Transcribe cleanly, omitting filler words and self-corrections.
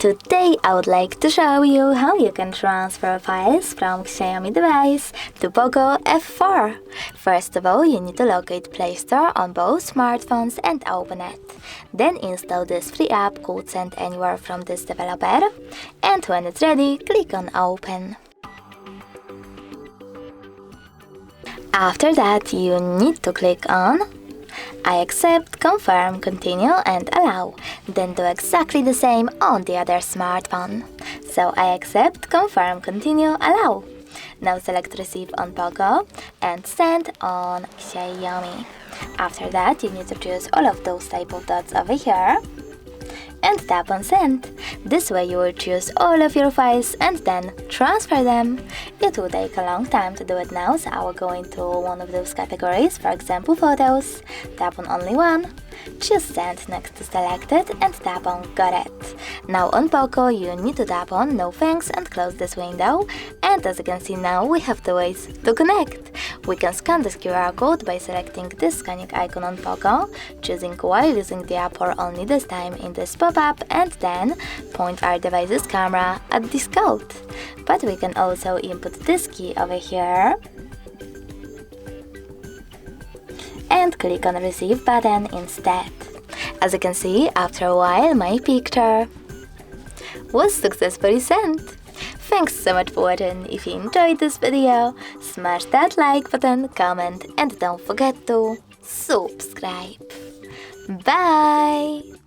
Today I would like to show you how you can transfer files from Xiaomi Device to Poco F4. First of all, you need to locate Play Store on both smartphones and open it. Then install this free app called Send Anywhere from this developer, and when it's ready, click on Open. After that, you need to click on I accept, confirm, continue and allow. Then do exactly the same on the other smartphone. So I accept, confirm, continue, allow. Now select receive on Poco and send on Xiaomi. After that, you need to choose all of those type of dots over here and tap on send. This way you will choose all of your files and then transfer them. It will take a long time to do it now, so I will go into one of those categories, for example photos. Tap on only one, choose send next to selected and tap on got it. Now on Poco you need to tap on no thanks and close this window, and as you can see now we have two ways to connect. We can scan this QR code by selecting this scanning icon on Poco, choosing while using the app or only this time in this pop-up, and then point our device's camera at this code. But we can also input this key over here and click on receive button instead. As you can see, after a while my picture was successfully sent. Thanks so much for watching. If you enjoyed this video, smash that like button, comment and don't forget to subscribe. Bye!